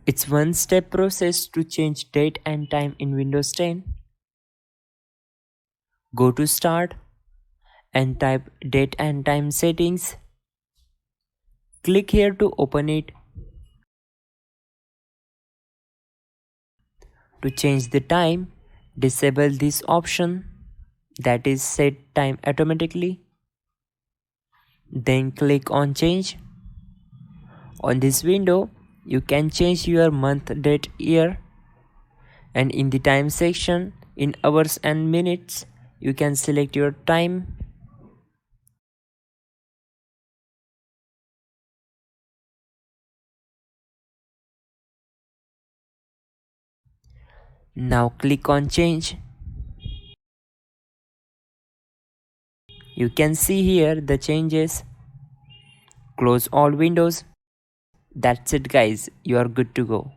It's one step process to change date and time in Windows 10. Go to Start and type date and time settings. Click here to open it. To change the time, disable this option, that is set time automatically. Then click on change. On this window, you can change your month, date, year, and in the time section, in hours and minutes, you can select your time. Now click on change. You can see here the changes. Close all windows. That's it guys, you are good to go.